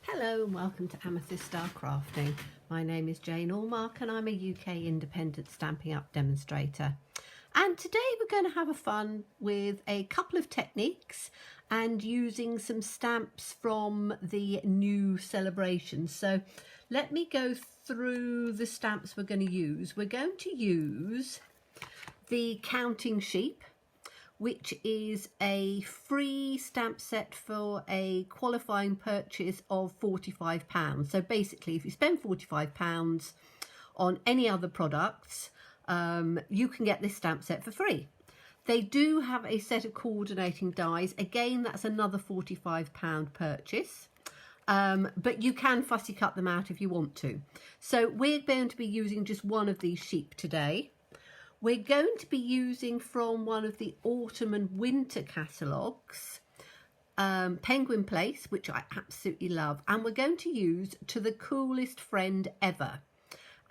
Hello and welcome to Amethyst Star Crafting. My name is Jane Allmark and I'm a UK independent Stampin' Up demonstrator. And today we're going to have a fun with a couple of techniques and using some stamps from the new celebration. So let me go through the stamps we're going to use. We're going to use the Counting Sheep, which is a free stamp set for a qualifying purchase of £45. So basically, if you spend £45 on any other products, you can get this stamp set for free. They do have a set of coordinating dies. Again, that's another £45 purchase. But you can fussy cut them out if you want to. So we're going to be using just one of these sheep today. We're going to be using from one of the autumn and winter catalogues, Penguin Place, which I absolutely love, and we're going to use To the Coolest Friend Ever.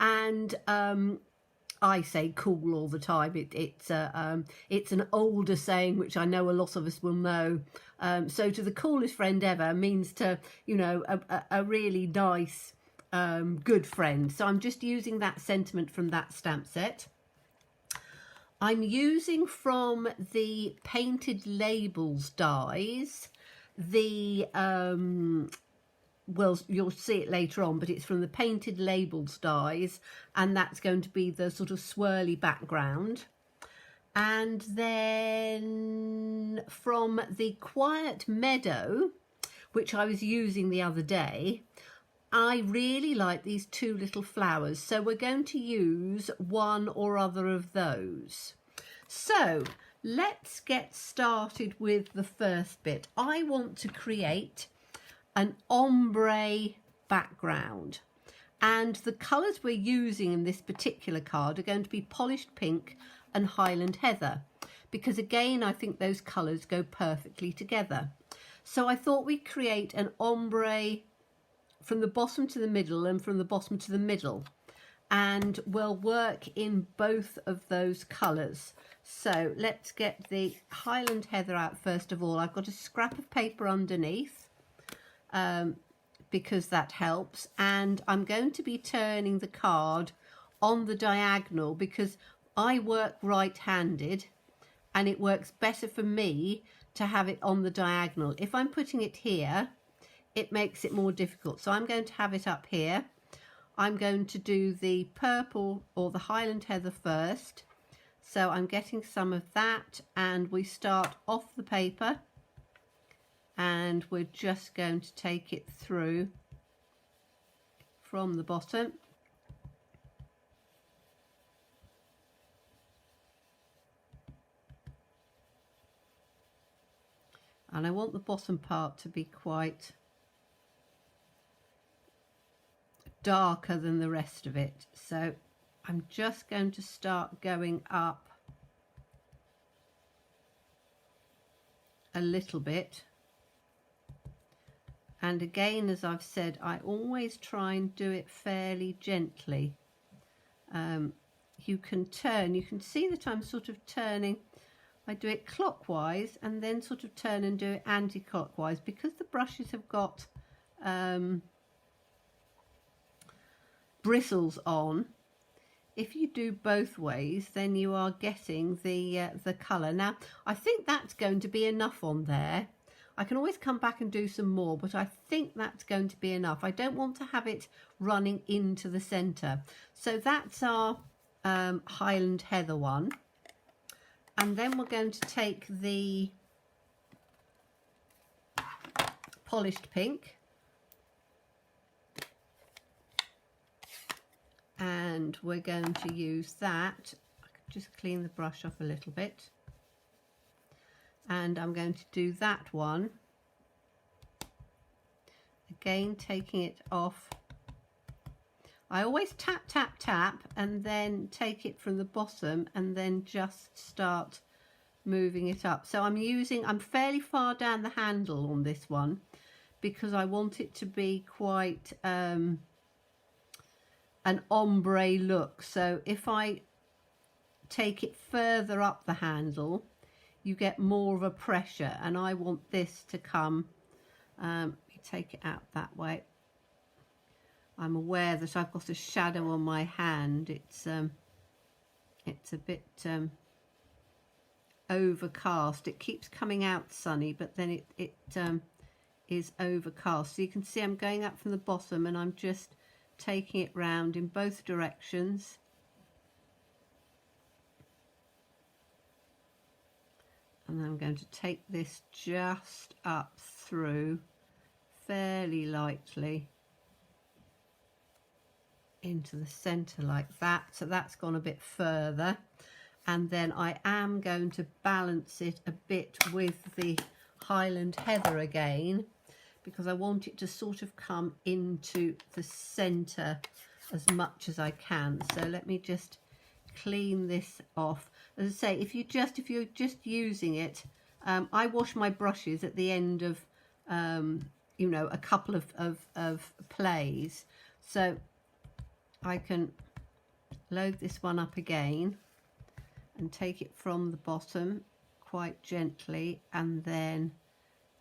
And I say cool all the time. It's an older saying, which I know a lot of us will know. So to the coolest friend ever means to, you know, a really nice, good friend. So I'm just using that sentiment from that stamp set. I'm using from the Painted Labels dies, the, well, you'll see it later on, but it's from the Painted Labels dies, and that's going to be the sort of swirly background. And then from the Quiet Meadow, which I was using the other day, I really like these two little flowers, so we're going to use one or other of those. So let's get started with the first bit. I want to create an ombre background, and the colours we're using in this particular card are going to be Polished Pink and Highland Heather, because again I think those colours go perfectly together. So I thought we'd create an ombre from the bottom to the middle and from the bottom to the middle, and we'll work in both of those colours. So let's get the Highland Heather out first of all. I've got a scrap of paper underneath because that helps, and I'm going to be turning the card on the diagonal because I work right-handed and it works better for me to have it on the diagonal. If I'm putting it here, it makes it more difficult. So I'm going to have it up here. I'm going to do the purple or the Highland Heather first. So I'm getting some of that, and we start off the paper and we're just going to take it through from the bottom. And I want the bottom part to be quite darker than the rest of it, so I'm just going to start going up a little bit. And again, as I've said, I always try and do it fairly gently. You can turn, you can see that I'm sort of turning. I do it clockwise and then sort of turn and do it anti-clockwise because the brushes have got bristles on. If you do both ways, then you are getting the colour. Now, I think that's going to be enough on there. I can always come back and do some more, but I think that's going to be enough. I don't want to have it running into the centre. So that's our Highland Heather one. And then we're going to take the Polished Pink, and we're going to use that. I can just clean the brush off a little bit, and I'm going to do that one again, taking it off. I always tap tap tap and then take it from the bottom and then just start moving it up. So I'm fairly far down the handle on this one because I want it to be quite an ombre look. So if I take it further up the handle, you get more of a pressure, and I want this to come take it out that way. I'm aware that I've got a shadow on my hand. It's a bit overcast. It keeps coming out sunny, but then it is overcast. So you can see I'm going up from the bottom and I'm just taking it round in both directions. And then I'm going to take this just up through fairly lightly into the center like that. So that's gone a bit further. And then I am going to balance it a bit with the Highland Heather again, because I want it to sort of come into the center as much as I can. So let me just clean this off. As I say, if you're just using it, I wash my brushes at the end of you know, a couple of plays, so I can load this one up again and take it from the bottom quite gently, and then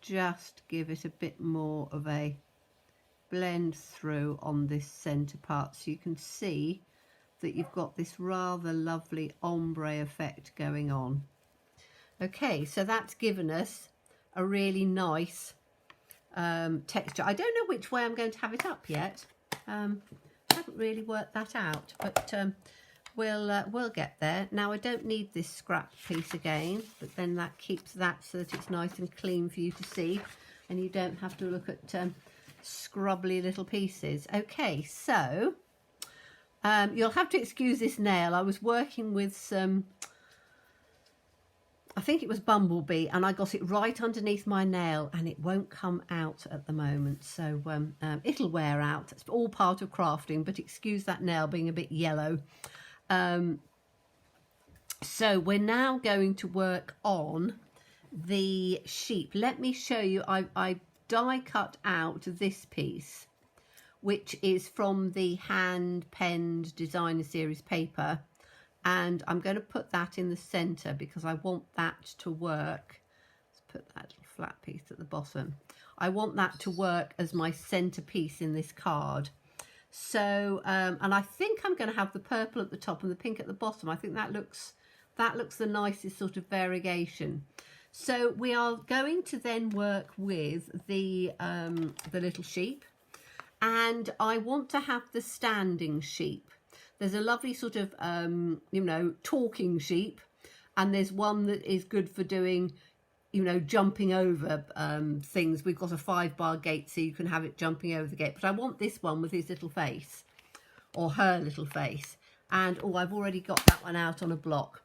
just give it a bit more of a blend through on this center part, so you can see that you've got this rather lovely ombre effect going on. Okay, so that's given us a really nice texture. I don't know which way I'm going to have it up yet. Haven't really worked that out, but we'll get there. Now I don't need this scrap piece again, but then that keeps that so that it's nice and clean for you to see, and you don't have to look at scrubbly little pieces. Okay, so you'll have to excuse this nail. I was working with some, I think it was Bumblebee, and I got it right underneath my nail and it won't come out at the moment, so it'll wear out. It's all part of crafting, but excuse that nail being a bit yellow. So we're now going to work on the sheep. Let me show you. I die cut out this piece, which is from the hand penned designer series paper, and I'm going to put that in the center because I want that to work. Let's put that little flat piece at the bottom. I want that to work as my center piece in this card. So and I think I'm going to have the purple at the top and the pink at the bottom. I think that looks the nicest sort of variegation. So we are going to then work with the little sheep, and I want to have the standing sheep. There's a lovely sort of you know, talking sheep, and there's one that is good for doing, you know, jumping over things. We've got a 5-bar gate, so you can have it jumping over the gate, but I want this one with his little face, or her little face. And oh, I've already got that one out on a block,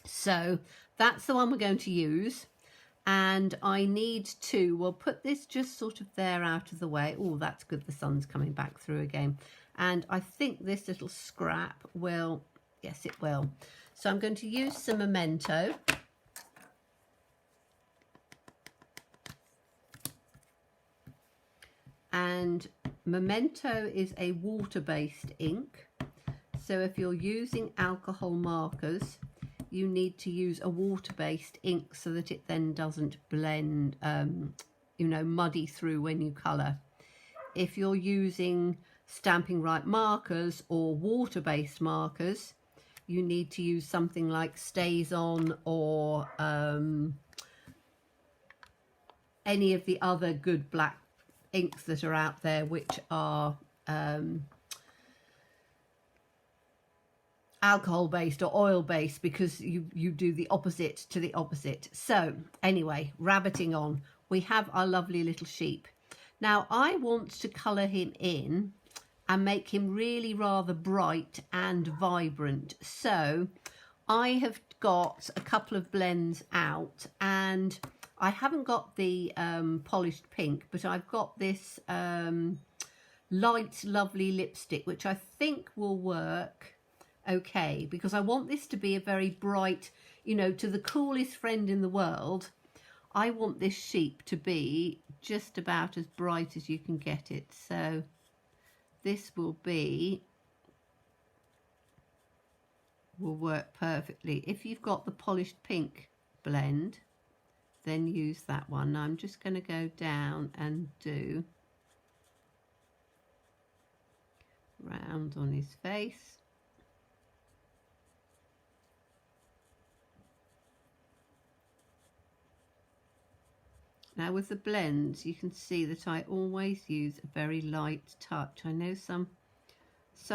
so that's the one we're going to use. And I need to, we'll put this just sort of there out of the way. Oh, that's good, the sun's coming back through again. And I think this little scrap will, yes it will. So I'm going to use some Memento. And Memento is a water-based ink. So if you're using alcohol markers, you need to use a water-based ink so that it then doesn't blend, you know, muddy through when you colour. If you're using Stampin' Right markers or water-based markers, you need to use something like Stays On or any of the other good black inks that are out there, which are alcohol based or oil based, because you do the opposite to the opposite. So anyway, rabbiting on, we have our lovely little sheep. Now I want to colour him in and make him really rather bright and vibrant. So I have got a couple of blends out, and I haven't got the polished pink, but I've got this light lovely lipstick, which I think will work okay, because I want this to be a very bright, you know, to the coolest friend in the world, I want this sheep to be just about as bright as you can get it. So this will work perfectly. If you've got the polished pink blend, then use that one. Now I'm just going to go down and do round on his face. Now with the blends, you can see that I always use a very light touch. I know some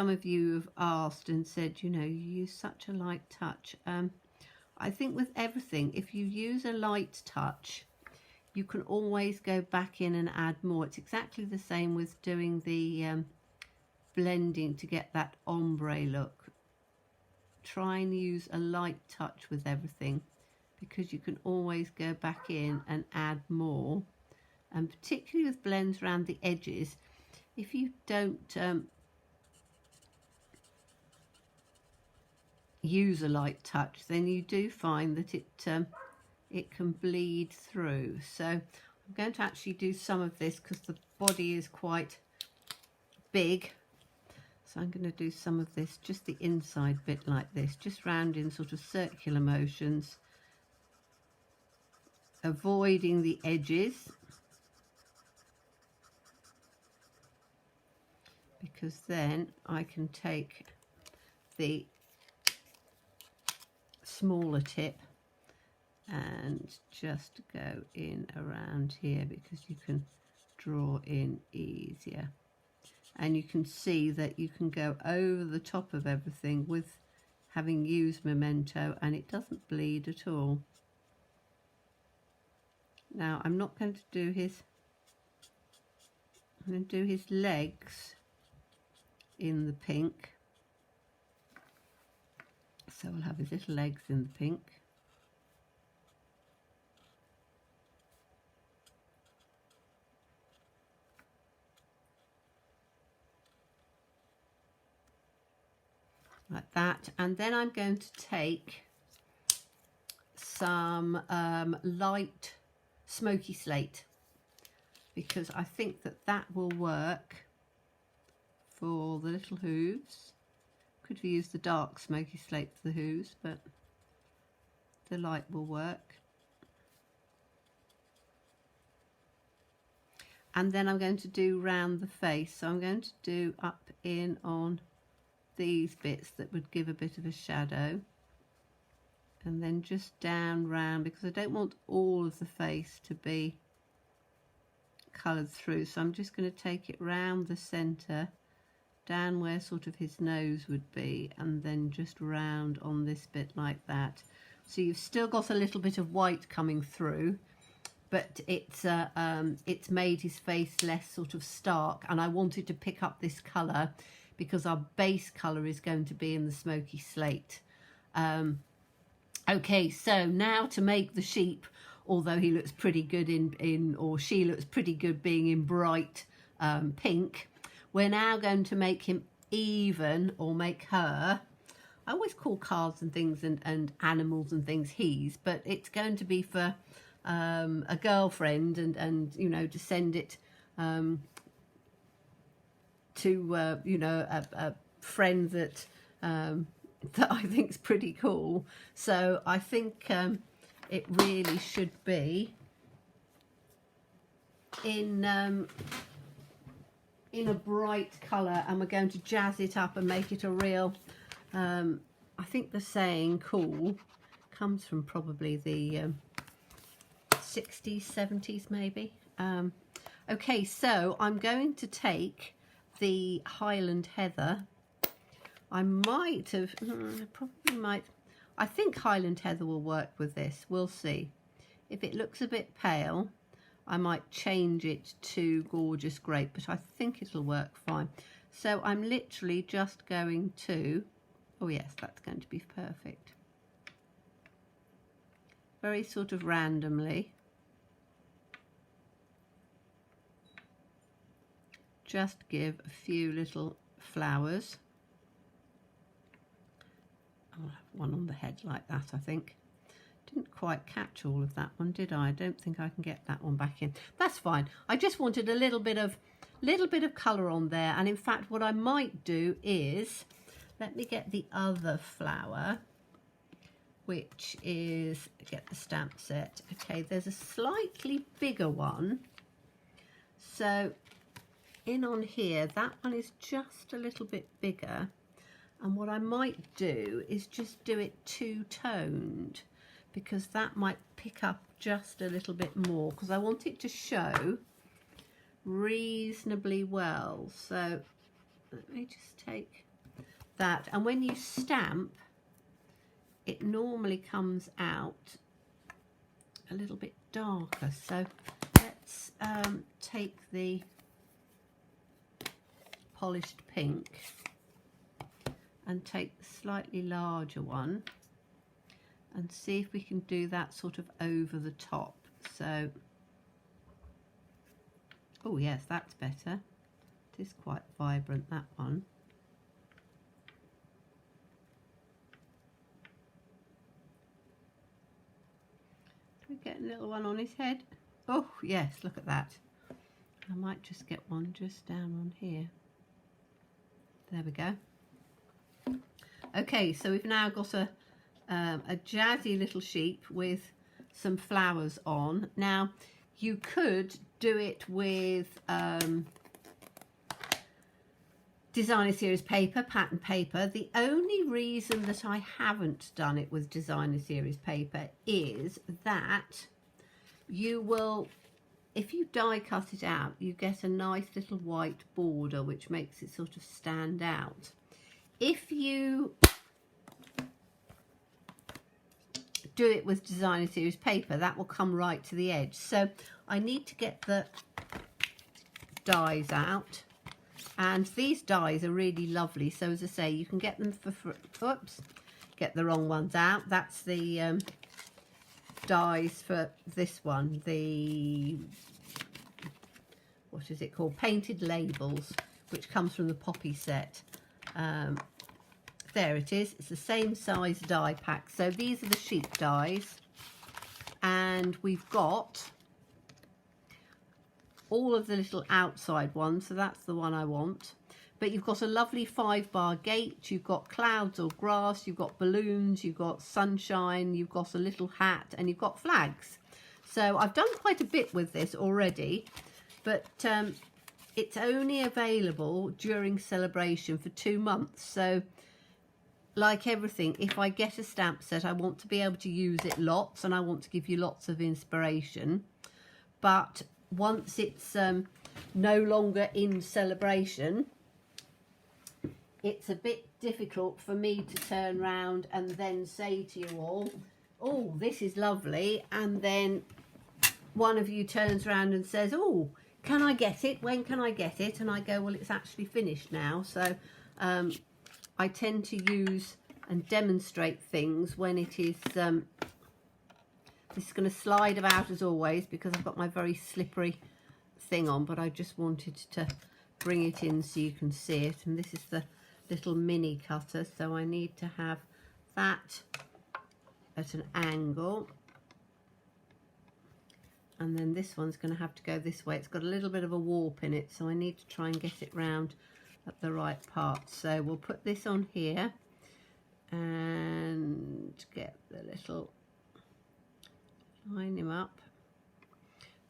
of you have asked and said, you know, you use such a light touch. I think with everything, if you use a light touch, you can always go back in and add more. It's exactly the same with doing the blending to get that ombre look. Try and use a light touch with everything, because you can always go back in and add more. And particularly with blends around the edges, if you don't use a light touch, then you do find that it can bleed through. So I'm going to actually do some of this because the body is quite big. So I'm going to do some of this, just the inside bit like this, just round in sort of circular motions, avoiding the edges, because then I can take the smaller tip and just go in around here, because you can draw in easier. And you can see that you can go over the top of everything with having used Memento, and it doesn't bleed at all. Now I'm not going to do I'm going to do his legs in the pink. So we'll have his little legs in the pink. Like that. And then I'm going to take some light smoky slate, because I think that will work for the little hooves. Could we use the dark smoky slate for the hooves, but the light will work. And then I'm going to do round the face. So I'm going to do up in on these bits that would give a bit of a shadow, and then just down round, because I don't want all of the face to be coloured through. So I'm just going to take it round the centre, down where sort of his nose would be, and then just round on this bit like that. So you've still got a little bit of white coming through, but it's made his face less sort of stark, and I wanted to pick up this colour because our base colour is going to be in the smoky slate. Okay, so now to make the sheep, although he looks pretty good or she looks pretty good being in bright pink, we're now going to make him even, or make her. I always call cards and things and animals and things he's, but it's going to be for a girlfriend, and you know, to send it to you know, a friend that that I think is pretty cool. So I think it really should be in a bright colour, and we're going to jazz it up and make it a real I think the saying cool comes from probably the 60s, 70s maybe. Okay, so I'm going to take the Highland Heather. I might have, probably might, I think Highland Heather will work with this. We'll see. If it looks a bit pale, I might change it to Gorgeous Grape, but I think it'll work fine. So I'm literally just going to, oh yes, that's going to be perfect. Very sort of randomly. Just give a few little flowers. I'll have one on the head like that, I think. Didn't quite catch all of that one, did I? I don't think I can get that one back in. That's fine. I just wanted a little bit of colour on there. And in fact, what I might do is, let me get the other flower which is, get the stamp set. Okay, there's a slightly bigger one. So in on here, that one is just a little bit bigger. And what I might do is just do it two-toned, because that might pick up just a little bit more, because I want it to show reasonably well. So let me just take that, and when you stamp, it normally comes out a little bit darker. So let's take the polished pink and take the slightly larger one and see if we can do that sort of over the top. So, oh yes, that's better. It is quite vibrant, that one. Do we get a little one on his head? Oh yes, look at that. I might just get one just down on here. There we go. Okay, so we've now got a jazzy little sheep with some flowers on. Now, you could do it with designer series paper, pattern paper. The only reason that I haven't done it with designer series paper is that you will, if you die cut it out, you get a nice little white border which makes it sort of stand out. If you do it with designer series paper, that will come right to the edge. So I need to get the dies out, and these dies are really lovely. So as I say, you can get them for oops, get the wrong ones out. That's the dies for this one, the, what is it called, painted labels, which comes from the poppy set. There it is. It's the same size die pack. So these are the sheep dies, and we've got all of the little outside ones. So that's the one I want. But you've got a lovely 5-bar gate. You've got clouds or grass. You've got balloons. You've got sunshine. You've got a little hat, and you've got flags. So I've done quite a bit with this already, but it's only available during celebration for 2 months. So like everything, if I get a stamp set, I want to be able to use it lots, and I want to give you lots of inspiration. But once it's no longer in celebration, it's a bit difficult for me to turn around and then say to you all, oh, this is lovely, and then one of you turns around and says, oh, can I get it? When can I get it? And I go, well, it's actually finished now. So I tend to use and demonstrate things when it is, this is going to slide about as always because I've got my very slippery thing on, but I just wanted to bring it in so you can see it. And this is the little mini cutter, so I need to have that at an angle. And then this one's going to have to go this way. It's got a little bit of a warp in it, so I need to try and get it round at the right part. So we'll put this on here and get the little, line him up.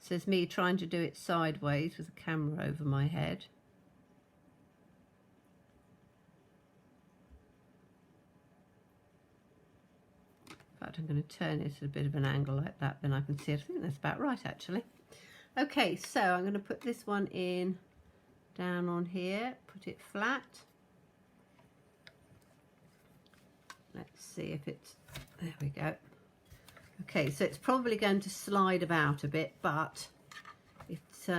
So it's me trying to do it sideways with the camera over my head. In fact, I'm going to turn it at a bit of an angle like that, then I can see it. I think that's about right, actually. Okay, so I'm going to put this one in down on here, put it flat. Let's see if it's, there we go. Okay, so it's probably going to slide about a bit, but it's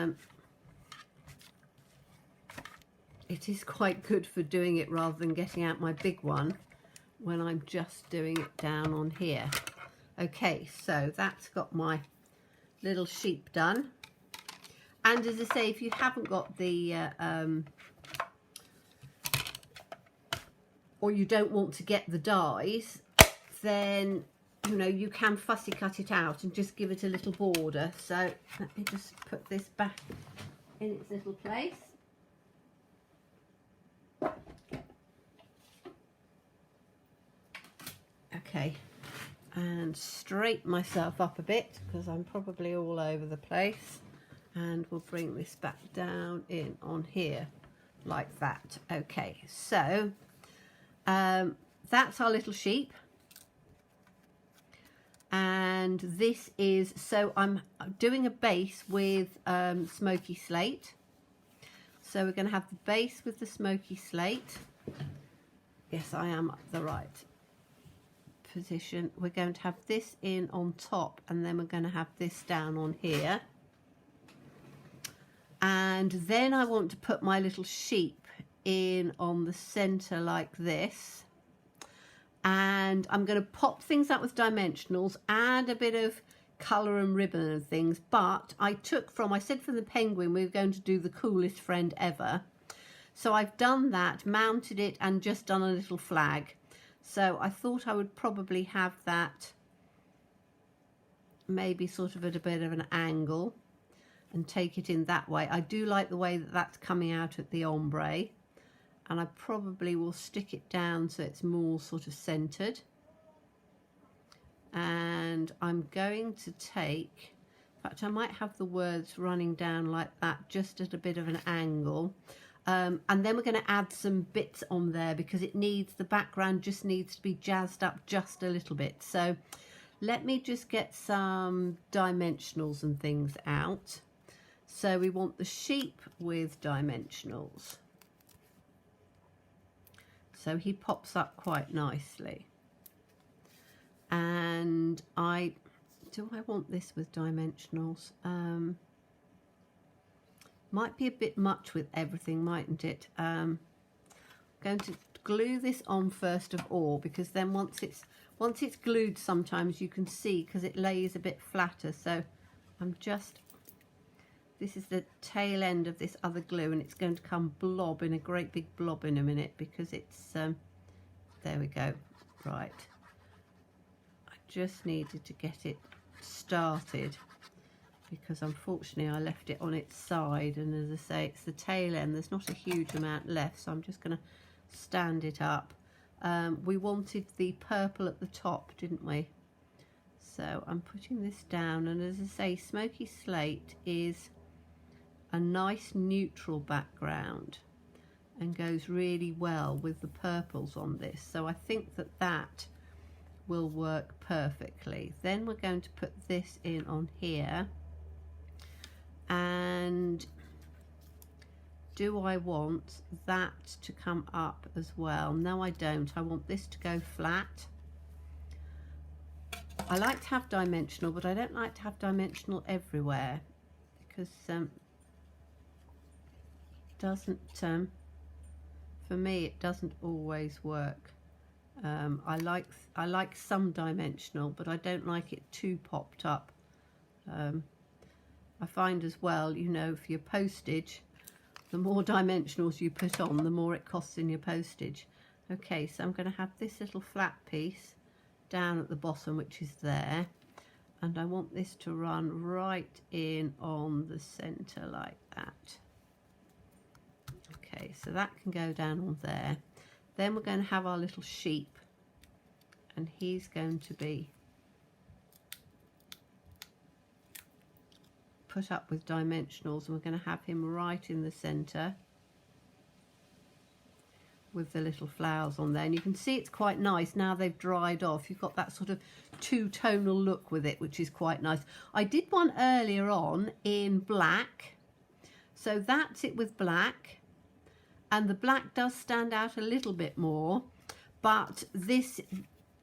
it is quite good for doing it rather than getting out my big one when I'm just doing it down on here. Okay, so that's got my little sheep done. And as I say, if you haven't got the or you don't want to get the dies, then you know you can fussy cut it out and just give it a little border. So let me just put this back in its little place. Okay, and straighten myself up a bit because I'm probably all over the place, and we'll bring this back down in on here like that. Okay, so that's our little sheep, and this is, so I'm doing a base with smoky slate. So we're going to have the base with the smoky slate. Yes, I am at the right position. We're going to have this in on top, and then we're going to have this down on here. And then I want to put my little sheep in on the center like this. And I'm going to pop things up with dimensionals, add a bit of colour and ribbon and things. But I said from the penguin we were going to do the coolest friend ever. So I've done that, mounted it, and just done a little flag. So I thought I would probably have that maybe sort of at a bit of an angle and take it in that way. I do like the way that that's coming out at the ombre, and I probably will stick it down so it's more sort of centered. And I'm going to take, in fact I might have the words running down like that, just at a bit of an angle. And then we're going to add some bits on there because it needs, the background just needs to be jazzed up just a little bit. So let me just get some dimensionals and things out. So we want the sheep with dimensionals. So he pops up quite nicely. And do I want this with dimensionals? Might be a bit much with everything, mightn't it? I'm going to glue this on first of all, because then once it's glued, sometimes you can see because it lays a bit flatter. So this is the tail end of this other glue, and it's going to come blob in a great big blob in a minute because it's there we go. Right, I just needed to get it started because unfortunately I left it on its side, and as I say, it's the tail end, there's not a huge amount left, so I'm just going to stand it up. We wanted the purple at the top, didn't we? So I'm putting this down, and as I say, smoky slate is a nice neutral background and goes really well with the purples on this, so I think that that will work perfectly. Then we're going to put this in on here. And do I want that to come up as well? No, I don't. I want this to go flat. I like to have dimensional, but I don't like to have dimensional everywhere because for me it doesn't always work. I like some dimensional, but I don't like it too popped up. I find as well, you know, for your postage, the more dimensionals you put on, the more it costs in your postage. Okay, so I'm going to have this little flat piece down at the bottom, which is there, and I want this to run right in on the center like that. Okay, so that can go down on there. Then we're going to have our little sheep, and he's going to be put up with dimensionals, and we're going to have him right in the center with the little flowers on there, and you can see it's quite nice now they've dried off. You've got that sort of two-tonal look with it, which is quite nice. I did one earlier on in black, so that's it with black, and the black does stand out a little bit more, but this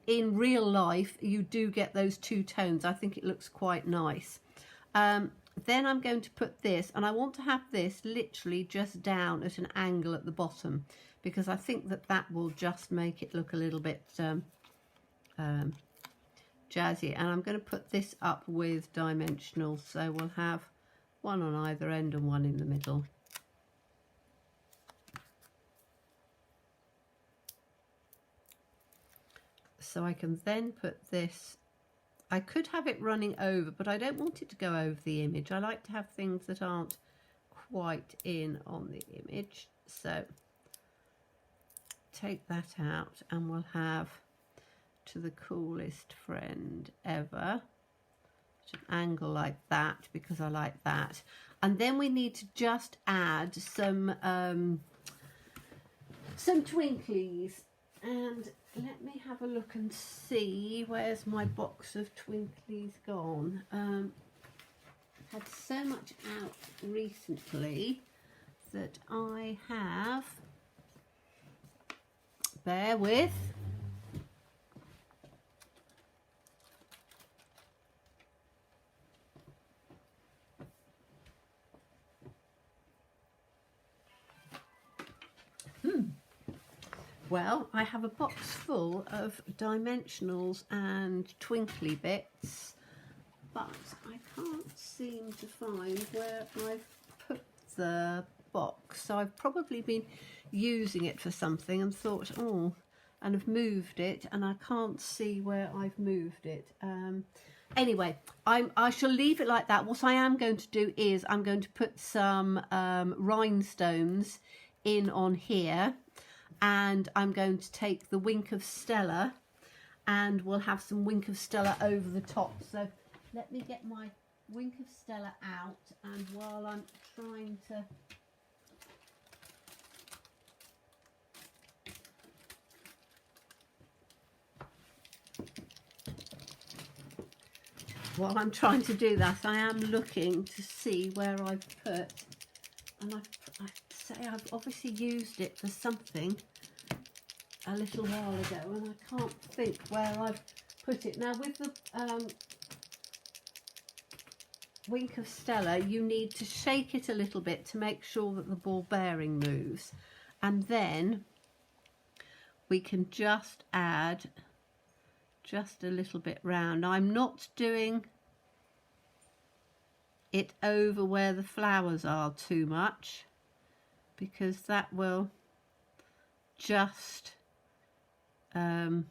in real life you do get those two tones. I think it looks quite nice. Then I'm going to put this, and I want to have this literally just down at an angle at the bottom, because I think that that will just make it look a little bit jazzy. And I'm going to put this up with dimensionals, so we'll have one on either end and one in the middle. So I can then put this, I could have it running over, but I don't want it to go over the image. I like to have things that aren't quite in on the image. So take that out, and we'll have to the coolest friend ever. An angle like that because I like that. And then we need to just add some twinklies. And let me have a look and see, where's my box of twinklies gone? I've had so much out recently that I have, bear with, well, I have a box full of dimensionals and twinkly bits, but I can't seem to find where I've put the box. So I've probably been using it for something and thought, oh, and have moved it, and I can't see where I've moved it. Anyway, I shall leave it like that. What I am going to do is I'm going to put some rhinestones in on here, and I'm going to take the Wink of Stella, and we'll have some Wink of Stella over the top. So let me get my Wink of Stella out, and while I'm trying to do that, I am looking to see where I've put, and I say I've obviously used it for something a little while ago, and I can't think where I've put it. Now with the Wink of Stella, you need to shake it a little bit to make sure that the ball bearing moves, and then we can just add just a little bit round. I'm not doing it over where the flowers are too much, because that will just can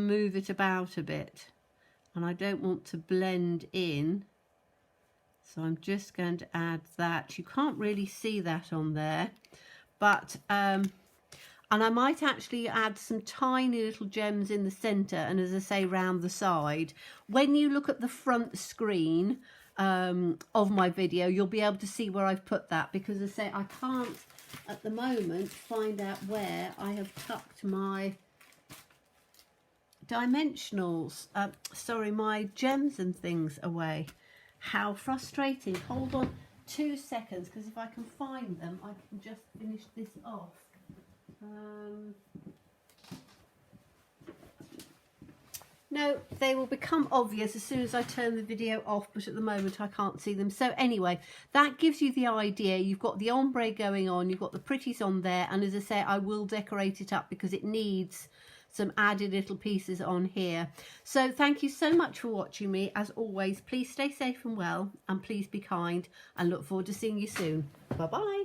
move it about a bit, and I don't want to blend in, so I'm just going to add that. You can't really see that on there, but and I might actually add some tiny little gems in the centre, and as I say, round the side. When you look at the front screen of my video, you'll be able to see where I've put that, because as I say, I can't at the moment find out where I have tucked my dimensionals, sorry, my gems and things away. How frustrating. Hold on 2 seconds, because if I can find them, I can just finish this off. No, they will become obvious as soon as I turn the video off, but at the moment I can't see them. So anyway, that gives you the idea. You've got the ombre going on, you've got the pretties on there, and as I say, I will decorate it up because it needs some added little pieces on here. So thank you so much for watching me. As always, please stay safe and well, and please be kind, and look forward to seeing you soon. Bye bye.